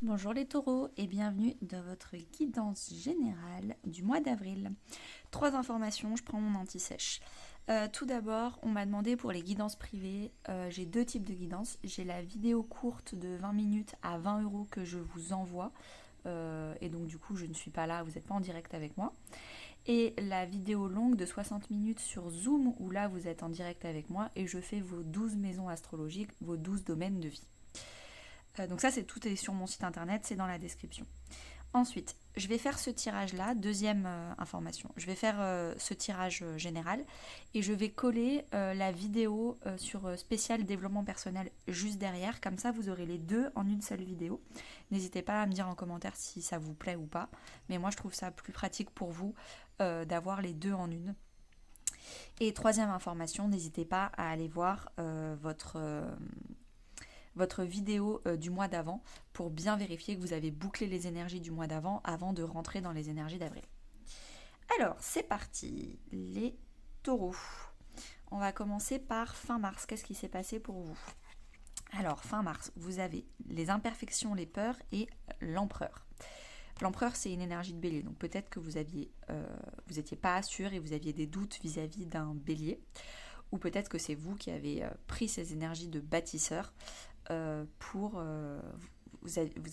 Bonjour les taureaux et bienvenue dans votre guidance générale du mois d'avril. 3 informations, je prends mon anti-sèche. Tout d'abord, on m'a demandé pour les guidances privées, j'ai 2 types de guidances. J'ai la vidéo courte de 20 minutes à 20 € que je vous envoie. Et donc du coup, je ne suis pas là, vous n'êtes pas en direct avec moi. Et la vidéo longue de 60 minutes sur Zoom, où là, vous êtes en direct avec moi et je fais vos 12 maisons astrologiques, vos 12 domaines de vie. Donc ça, tout est sur mon site internet, c'est dans la description. Ensuite, je vais faire ce tirage-là, deuxième information. Je vais faire ce tirage général et je vais coller la vidéo sur spécial développement personnel juste derrière. Comme ça, vous aurez les deux en une seule vidéo. N'hésitez pas à me dire en commentaire si ça vous plaît ou pas. Mais moi, je trouve ça plus pratique pour vous d'avoir les deux en une. Et troisième information, n'hésitez pas à aller voir votre vidéo du mois d'avant pour bien vérifier que vous avez bouclé les énergies du mois d'avant avant de rentrer dans les énergies d'avril. Alors, c'est parti, les taureaux. On va commencer par fin mars. Qu'est-ce qui s'est passé pour vous? Alors, fin mars, vous avez les imperfections, les peurs et l'empereur. L'empereur, c'est une énergie de bélier, donc peut-être que vous étiez pas sûr et vous aviez des doutes vis-à-vis d'un bélier, ou peut-être que c'est vous qui avez pris ces énergies de bâtisseur vous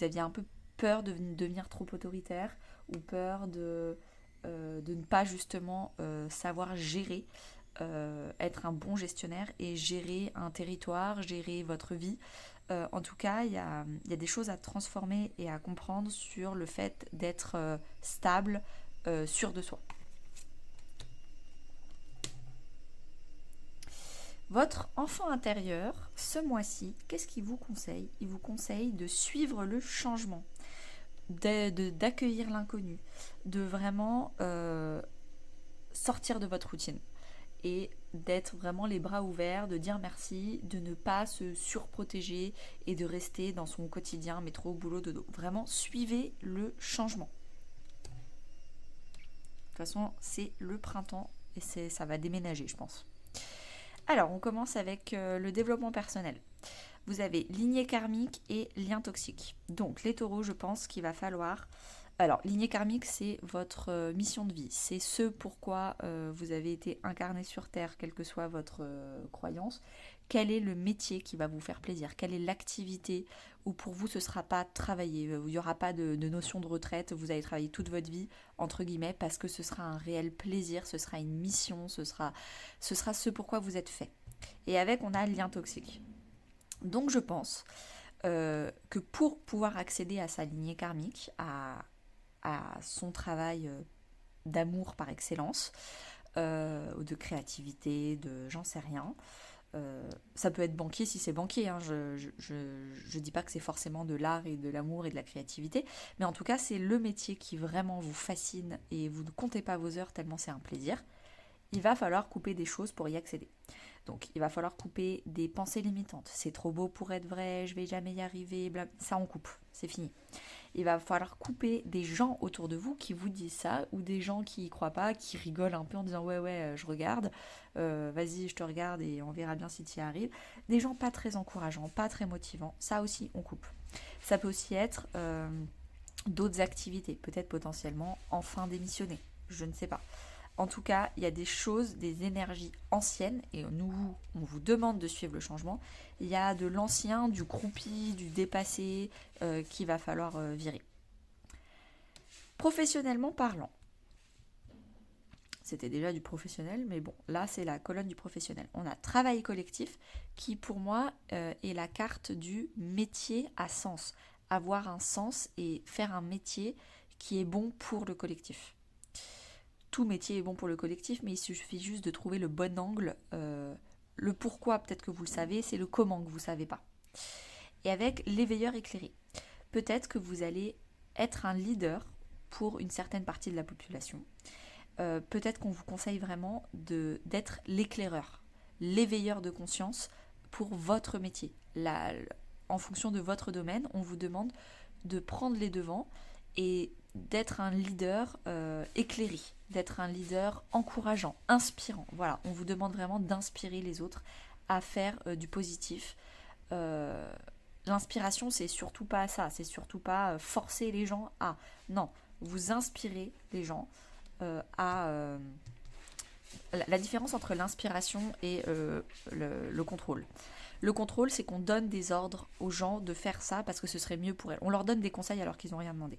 aviez un peu peur de devenir trop autoritaire ou peur de ne pas justement savoir gérer, être un bon gestionnaire et gérer un territoire, gérer votre vie. En tout cas, il y a des choses à transformer et à comprendre sur le fait d'être stable, sûr de soi. Votre enfant intérieur, ce mois-ci, qu'est-ce qu'il vous conseille? Il vous conseille de suivre le changement, d'accueillir l'inconnu, de vraiment sortir de votre routine et d'être vraiment les bras ouverts, de dire merci, de ne pas se surprotéger et de rester dans son quotidien, métro, boulot, dodo. Vraiment, suivez le changement. De toute façon, c'est le printemps et ça va déménager, je pense. Alors, on commence avec le développement personnel. Vous avez lignée karmique et lien toxique. Donc, les taureaux, je pense qu'il va falloir... Alors, lignée karmique, c'est votre mission de vie. C'est ce pourquoi vous avez été incarné sur Terre, quelle que soit votre croyance. Quel est le métier qui va vous faire plaisir? Quelle est l'activité où pour vous, ce ne sera pas travailler? Il n'y aura pas de notion de retraite. Vous allez travailler toute votre vie, entre guillemets, parce que ce sera un réel plaisir, ce sera une mission, ce sera ce pourquoi vous êtes fait. Et avec, on a le lien toxique. Donc, je pense que pour pouvoir accéder à sa lignée karmique, à son travail d'amour par excellence, ou de créativité, j'en sais rien. Ça peut être banquier si c'est banquier, hein. Je dis pas que c'est forcément de l'art et de l'amour et de la créativité, mais en tout cas c'est le métier qui vraiment vous fascine et vous ne comptez pas vos heures tellement c'est un plaisir. Il va falloir couper des choses pour y accéder. Donc il va falloir couper des pensées limitantes. C'est trop beau pour être vrai, je vais jamais y arriver, bla. Ça on coupe, c'est fini. Il va falloir couper des gens autour de vous qui vous disent ça, ou des gens qui y croient pas, qui rigolent un peu en disant ouais je regarde, vas-y je te regarde et on verra bien si tu y arrives. Des gens pas très encourageants, pas très motivants, ça aussi on coupe. Ça peut aussi être d'autres activités, peut-être potentiellement enfin démissionner, je ne sais pas. En tout cas, il y a des choses, des énergies anciennes, et nous, on vous demande de suivre le changement. Il y a de l'ancien, du croupi, du dépassé qu'il va falloir virer. Professionnellement parlant, c'était déjà du professionnel, mais bon, là c'est la colonne du professionnel. On a travail collectif qui pour moi est la carte du métier à sens. Avoir un sens et faire un métier qui est bon pour le collectif. Tout métier est bon pour le collectif, mais il suffit juste de trouver le bon angle. Le pourquoi, peut-être que vous le savez, c'est le comment que vous ne savez pas. Et avec l'éveilleur éclairé, peut-être que vous allez être un leader pour une certaine partie de la population. Peut-être qu'on vous conseille vraiment d'être l'éclaireur, l'éveilleur de conscience pour votre métier. En fonction de votre domaine, on vous demande de prendre les devants et d'être un leader éclairé, d'être un leader encourageant, inspirant. Voilà, on vous demande vraiment d'inspirer les autres à faire du positif. l'inspiration, c'est surtout pas ça, c'est surtout pas forcer les gens à... Non, vous inspirez les gens à... La différence entre l'inspiration et le contrôle. Le contrôle, c'est qu'on donne des ordres aux gens de faire ça parce que ce serait mieux pour elles. On leur donne des conseils alors qu'ils n'ont rien demandé.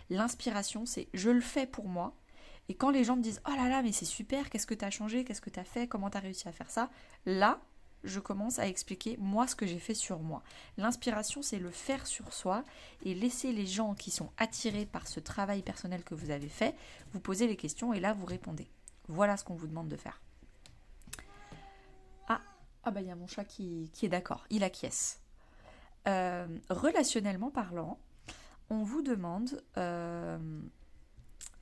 L'inspiration, c'est je le fais pour moi. Et quand les gens me disent « Oh là là, mais c'est super, qu'est-ce que tu as changé, qu'est-ce que tu as fait, comment tu as réussi à faire ça ?» Là, je commence à expliquer moi ce que j'ai fait sur moi. L'inspiration, c'est le faire sur soi et laisser les gens qui sont attirés par ce travail personnel que vous avez fait, vous poser les questions et là, vous répondez. Voilà ce qu'on vous demande de faire. Ah bah il y a mon chat qui est d'accord, il acquiesce. Relationnellement parlant, on vous demande...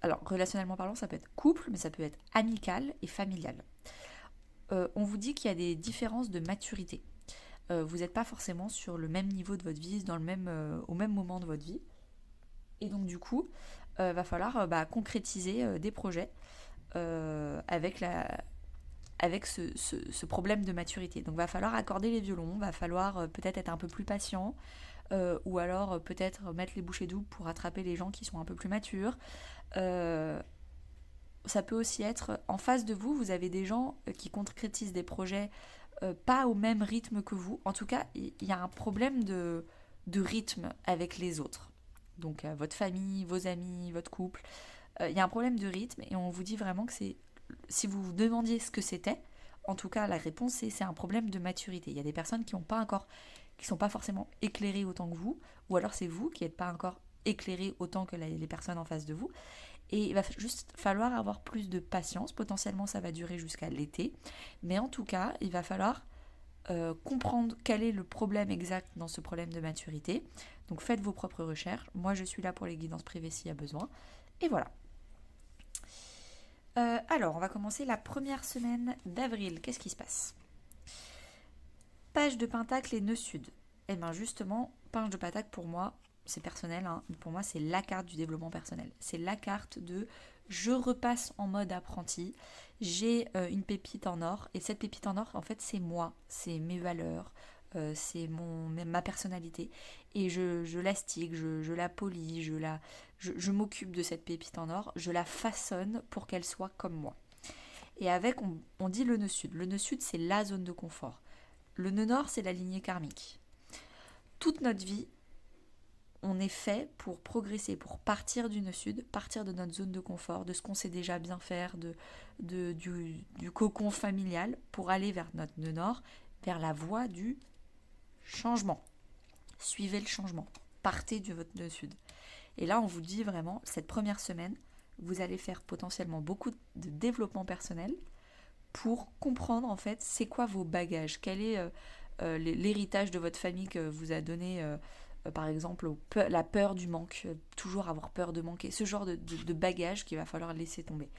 alors, relationnellement parlant, ça peut être couple, mais ça peut être amical et familial. On vous dit qu'il y a des différences de maturité. Vous n'êtes pas forcément sur le même niveau de votre vie, au même moment de votre vie. Et donc du coup, va falloir concrétiser des projets avec ce problème de maturité. Donc va falloir accorder les violons, va falloir peut-être être un peu plus patient, ou alors peut-être mettre les bouchées doubles pour attraper les gens qui sont un peu plus matures. Ça peut aussi être en face de vous, vous avez des gens qui concrétisent des projets pas au même rythme que vous. En tout cas, il y a un problème de rythme avec les autres. Donc votre famille, vos amis, votre couple. Il y a un problème de rythme et on vous dit vraiment que c'est... Si vous vous demandiez ce que c'était, en tout cas la réponse c'est un problème de maturité. Il y a des personnes qui sont pas forcément éclairées autant que vous, ou alors c'est vous qui n'êtes pas encore éclairé autant que les personnes en face de vous. Et il va juste falloir avoir plus de patience. Potentiellement, ça va durer jusqu'à l'été. Mais en tout cas, il va falloir comprendre quel est le problème exact dans ce problème de maturité. Donc, faites vos propres recherches. Moi, je suis là pour les guidances privées s'il y a besoin. Et voilà. Alors, on va commencer la première semaine d'avril. Qu'est-ce qui se passe ? Page de Pentacle et nœud sud. Et bien justement, page de Pentacle pour moi, c'est personnel, hein, pour moi c'est la carte du développement personnel. C'est la carte de je repasse en mode apprenti, j'ai une pépite en or, et cette pépite en or en fait c'est moi, c'est mes valeurs, c'est ma personnalité, et je l'astique, je la polis, je m'occupe de cette pépite en or, je la façonne pour qu'elle soit comme moi. Et avec, on dit le nœud sud. Le nœud sud c'est la zone de confort. Le nœud nord c'est la lignée karmique. Toute notre vie, on est fait pour progresser, pour partir du nœud sud, partir de notre zone de confort, de ce qu'on sait déjà bien faire, du cocon familial, pour aller vers notre nœud nord, vers la voie du changement. Suivez le changement, partez de votre nœud sud. Et là, on vous dit vraiment, cette première semaine, vous allez faire potentiellement beaucoup de développement personnel pour comprendre en fait c'est quoi vos bagages, quel est l'héritage de votre famille que vous a donné... par exemple, la peur du manque, toujours avoir peur de manquer, ce genre de bagage qu'il va falloir laisser tomber.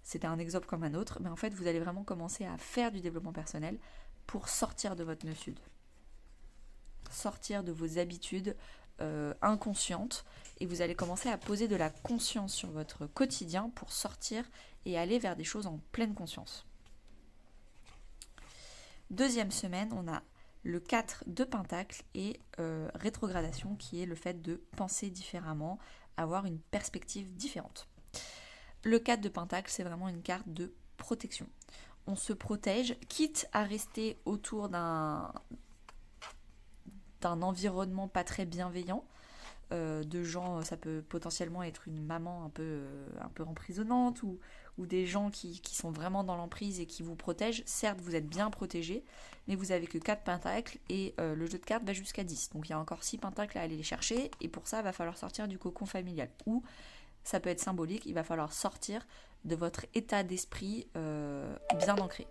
C'était un exemple comme un autre, mais en fait, vous allez vraiment commencer à faire du développement personnel pour sortir de votre nœud sud. Sortir de vos habitudes inconscientes, et vous allez commencer à poser de la conscience sur votre quotidien pour sortir et aller vers des choses en pleine conscience. Deuxième semaine, on a le 4 de Pentacle et rétrogradation qui est le fait de penser différemment, avoir une perspective différente. Le 4 de Pentacle, c'est vraiment une carte de protection. On se protège, quitte à rester autour d'un environnement pas très bienveillant, de gens, ça peut potentiellement être une maman un peu emprisonnante ou des gens qui sont vraiment dans l'emprise et qui vous protègent. Certes, vous êtes bien protégé, mais vous avez que 4 pentacles et le jeu de cartes va jusqu'à 10. Donc il y a encore 6 pentacles à aller les chercher et pour ça, il va falloir sortir du cocon familial. Ou ça peut être symbolique, il va falloir sortir de votre état d'esprit bien ancré.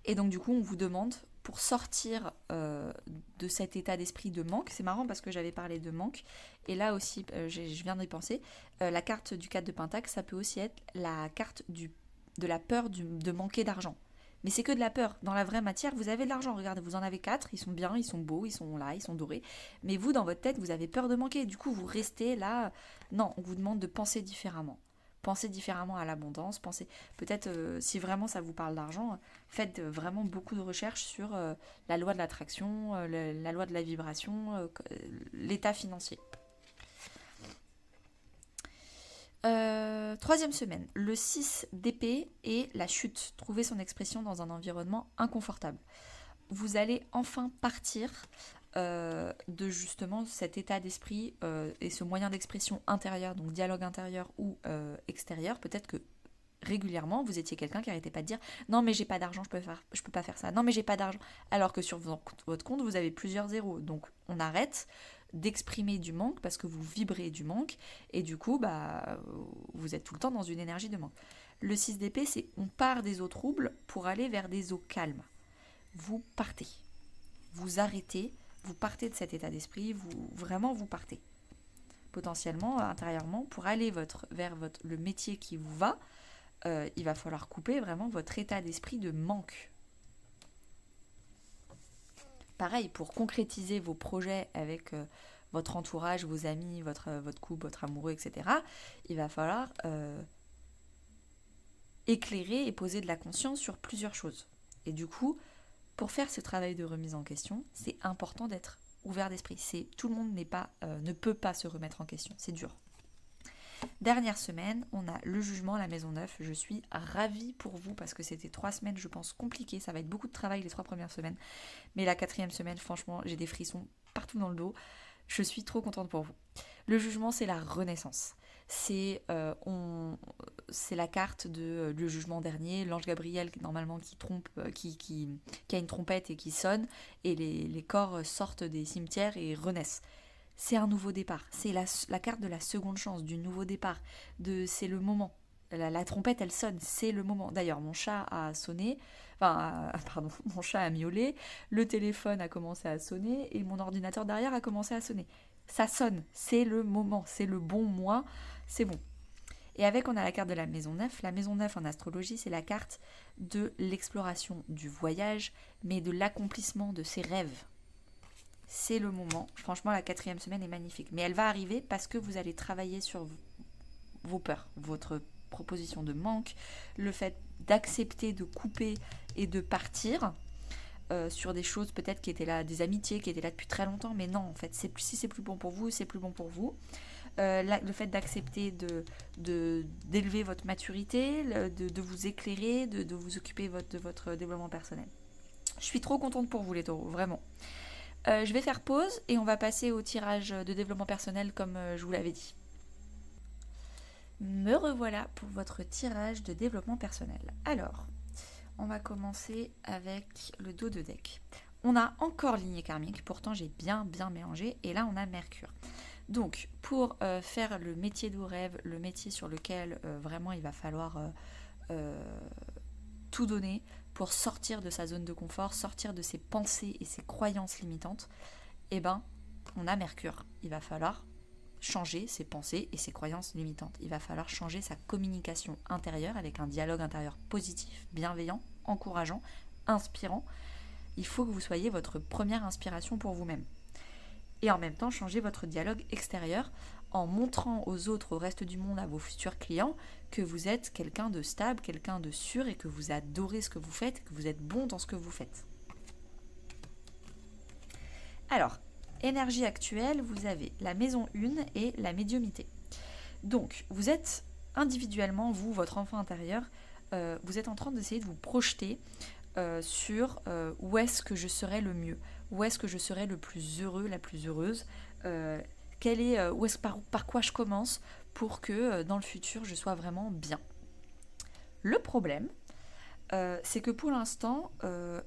Et donc du coup, on vous demande, pour sortir de cet état d'esprit de manque, c'est marrant parce que j'avais parlé de manque, et là aussi, je viens d'y penser, la carte du 4 de Pentacle, ça peut aussi être la carte de la peur de manquer d'argent. Mais c'est que de la peur. Dans la vraie matière, vous avez de l'argent. Regardez, vous en avez 4, ils sont bien, ils sont beaux, ils sont là, ils sont dorés. Mais vous, dans votre tête, vous avez peur de manquer. Du coup, vous restez là. Non, on vous demande de penser différemment. pensez différemment à l'abondance, pensez peut-être si vraiment ça vous parle d'argent, faites vraiment beaucoup de recherches sur la loi de l'attraction, la loi de la vibration, l'état financier. Troisième semaine, le 6 d'épée et la chute. Trouver son expression dans un environnement inconfortable. Vous allez enfin partir de justement cet état d'esprit et ce moyen d'expression intérieur, donc dialogue intérieur ou extérieur. Peut-être que régulièrement, vous étiez quelqu'un qui n'arrêtait pas de dire « Non, mais j'ai pas d'argent, je peux pas faire ça. Non, mais j'ai pas d'argent. » Alors que sur votre compte, vous avez plusieurs zéros. Donc, on arrête d'exprimer du manque parce que vous vibrez du manque et du coup, vous êtes tout le temps dans une énergie de manque. Le 6 d'épée, c'est on part des eaux troubles pour aller vers des eaux calmes. Vous partez. Vous arrêtez. Vous partez de cet état d'esprit. Vous partez. Potentiellement, intérieurement, pour aller vers le métier qui vous va, il va falloir couper vraiment votre état d'esprit de manque. Pareil, pour concrétiser vos projets avec votre entourage, vos amis, votre couple, votre amoureux, etc., il va falloir éclairer et poser de la conscience sur plusieurs choses. Et du coup, pour faire ce travail de remise en question, c'est important d'être ouvert d'esprit. Tout le monde ne peut pas se remettre en question, c'est dur. Dernière semaine, on a le jugement, la maison 9. Je suis ravie pour vous parce que c'était 3 semaines, je pense, compliquées. Ça va être beaucoup de travail les 3 premières semaines. Mais la 4e semaine, franchement, j'ai des frissons partout dans le dos. Je suis trop contente pour vous. Le jugement, c'est la renaissance. C'est la carte de le jugement dernier, l'ange Gabriel normalement qui a une trompette et qui sonne, et les corps sortent des cimetières et renaissent. C'est un nouveau départ, c'est la carte de la seconde chance, du nouveau départ, c'est le moment. La trompette, elle sonne, c'est le moment. D'ailleurs, mon chat a sonné, mon chat a miaulé, le téléphone a commencé à sonner et mon ordinateur derrière a commencé à sonner. Ça sonne, c'est le moment, c'est le bon mois, c'est bon. Et avec, on a la carte de la maison 9. La maison 9 en astrologie, c'est la carte de l'exploration, du voyage, mais de l'accomplissement de ses rêves. C'est le moment. Franchement, la 4e semaine est magnifique. Mais elle va arriver parce que vous allez travailler sur vos peurs, votre proposition de manque, le fait d'accepter de couper et de partir sur des choses peut-être qui étaient là, des amitiés qui étaient là depuis très longtemps, mais non, en fait, si c'est plus bon pour vous, c'est plus bon pour vous. Le fait d'accepter d'élever votre maturité, de vous éclairer, de vous occuper de votre développement personnel. Je suis trop contente pour vous les taureaux, vraiment. Je vais faire pause et on va passer au tirage de développement personnel comme je vous l'avais dit. Me revoilà pour votre tirage de développement personnel. Alors, on va commencer avec le dos de deck. On a encore lignée karmique, pourtant j'ai bien mélangé, et là on a Mercure. Donc, pour faire le métier de vos rêves, le métier sur lequel vraiment il va falloir tout donner, pour sortir de sa zone de confort, sortir de ses pensées et ses croyances limitantes, on a Mercure. Il va falloir changer ses pensées et ses croyances limitantes. Il va falloir changer sa communication intérieure avec un dialogue intérieur positif, bienveillant, encourageant, inspirant. Il faut que vous soyez votre première inspiration pour vous-même. Et en même temps, changer votre dialogue extérieur en montrant aux autres, au reste du monde, à vos futurs clients, que vous êtes quelqu'un de stable, quelqu'un de sûr et que vous adorez ce que vous faites, que vous êtes bon dans ce que vous faites. Alors, énergie actuelle, vous avez la maison 1 et la médiumnité. Donc, vous êtes individuellement, vous, votre enfant intérieur, vous êtes en train d'essayer de vous projeter sur où est-ce que je serai le mieux, où est-ce que je serai le plus heureux, la plus heureuse, par quoi je commence pour que dans le futur je sois vraiment bien. Le problème, c'est que pour l'instant,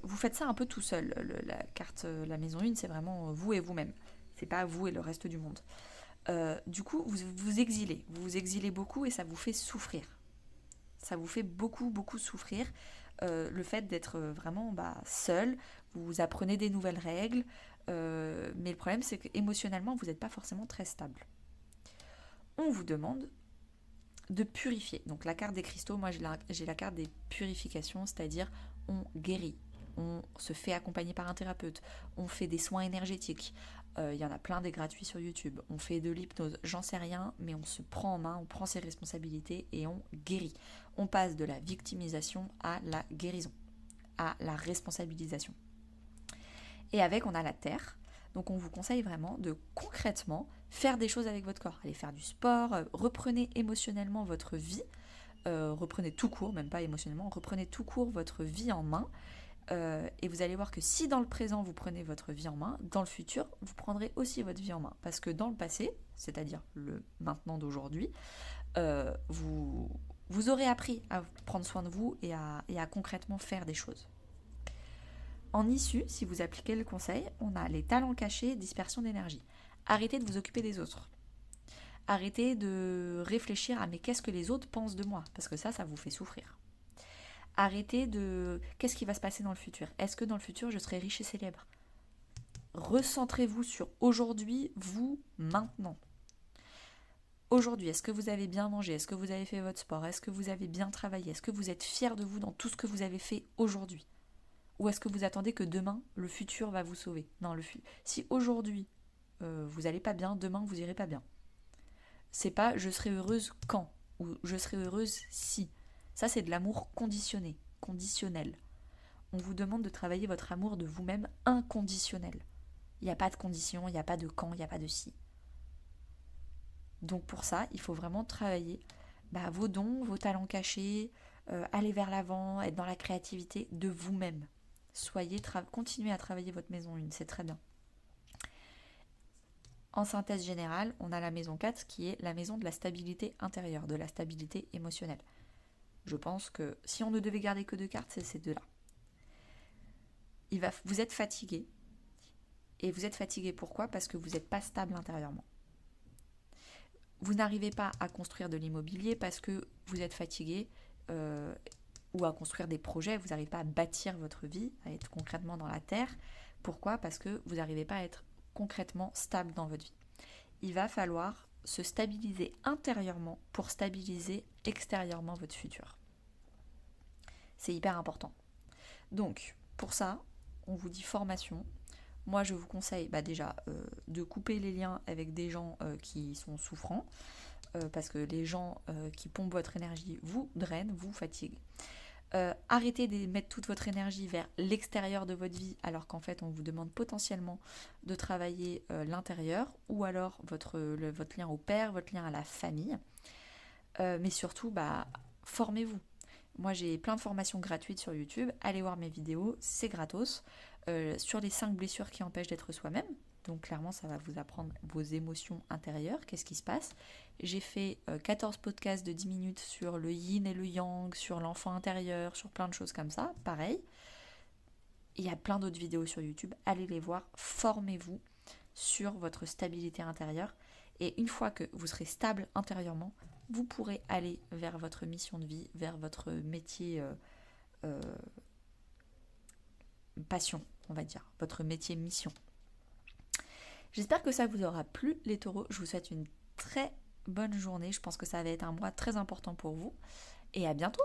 vous faites ça un peu tout seul. La carte, la maison 1, c'est vraiment vous et vous-même. C'est pas vous et le reste du monde. Du coup, vous vous exilez beaucoup et ça vous fait souffrir. Ça vous fait beaucoup souffrir. Le fait d'être vraiment seul, vous apprenez des nouvelles règles, mais le problème c'est qu'émotionnellement vous n'êtes pas forcément très stable. On vous demande de purifier. Donc la carte des cristaux, moi j'ai la carte des purifications, c'est-à-dire on guérit, on se fait accompagner par un thérapeute, on fait des soins énergétiques, Il y en a plein des gratuits sur YouTube. On fait de l'hypnose, j'en sais rien, mais on se prend en main, on prend ses responsabilités et on guérit. On passe de la victimisation à la guérison, à la responsabilisation. Et avec, on a la terre. Donc on vous conseille vraiment de concrètement faire des choses avec votre corps. Allez faire du sport, reprenez émotionnellement votre vie, reprenez tout court, même pas émotionnellement, reprenez tout court votre vie en main. Et vous allez voir que si dans le présent vous prenez votre vie en main, dans le futur vous prendrez aussi votre vie en main. Parce que dans le passé, c'est-à-dire le maintenant d'aujourd'hui, vous aurez appris à prendre soin de vous et à concrètement faire des choses. En issue, si vous appliquez le conseil, on a les talents cachés, dispersion d'énergie. Arrêtez de vous occuper des autres. Arrêtez de réfléchir à mais qu'est-ce que les autres pensent de moi, parce que ça vous fait souffrir. Arrêtez de qu'est-ce qui va se passer dans le futur. Est-ce que dans le futur je serai riche et célèbre? Recentrez-vous sur aujourd'hui, vous, maintenant. Aujourd'hui, est-ce que vous avez bien mangé? Est-ce que vous avez fait votre sport? Est-ce que vous avez bien travaillé? Est-ce que vous êtes fier de vous dans tout ce que vous avez fait aujourd'hui? Ou est-ce que vous attendez que demain, le futur va vous sauver? Non, si aujourd'hui, vous n'allez pas bien, demain, vous irez pas bien. C'est pas je serai heureuse quand ou je serai heureuse si. Ça, c'est de l'amour conditionné, conditionnel. On vous demande de travailler votre amour de vous-même inconditionnel. Il n'y a pas de condition, il n'y a pas de quand, il n'y a pas de si. Donc pour ça, il faut vraiment travailler vos dons, vos talents cachés, aller vers l'avant, être dans la créativité de vous-même. Continuez à travailler votre maison 1, c'est très bien. En synthèse générale, on a la maison 4 qui est la maison de la stabilité intérieure, de la stabilité émotionnelle. Je pense que si on ne devait garder que 2 cartes, c'est ces deux-là. Vous êtes fatigué. Et vous êtes fatigué pourquoi? Parce que vous n'êtes pas stable intérieurement. Vous n'arrivez pas à construire de l'immobilier parce que vous êtes fatigué ou à construire des projets. Vous n'arrivez pas à bâtir votre vie, à être concrètement dans la terre. Pourquoi? Parce que vous n'arrivez pas à être concrètement stable dans votre vie. Il va falloir se stabiliser intérieurement pour stabiliser extérieurement votre futur. C'est hyper important. Donc, pour ça, on vous dit formation. Moi, je vous conseille déjà de couper les liens avec des gens qui sont souffrants, parce que les gens qui pompent votre énergie vous drainent, vous fatiguent. Arrêtez de mettre toute votre énergie vers l'extérieur de votre vie, alors qu'en fait, on vous demande potentiellement de travailler l'intérieur, ou alors votre lien au père, votre lien à la famille. Mais surtout, formez-vous. Moi, j'ai plein de formations gratuites sur YouTube. Allez voir mes vidéos, c'est gratos. Sur les 5 blessures qui empêchent d'être soi-même. Donc clairement, ça va vous apprendre vos émotions intérieures, qu'est-ce qui se passe. J'ai fait 14 podcasts de 10 minutes sur le yin et le yang, sur l'enfant intérieur, sur plein de choses comme ça, pareil. Il y a plein d'autres vidéos sur YouTube, allez les voir, formez-vous sur votre stabilité intérieure. Et une fois que vous serez stable intérieurement, vous pourrez aller vers votre mission de vie, vers votre métier passion, on va dire, votre métier mission. J'espère que ça vous aura plu, les taureaux. Je vous souhaite une très bonne journée. Je pense que ça va être un mois très important pour vous. Et à bientôt!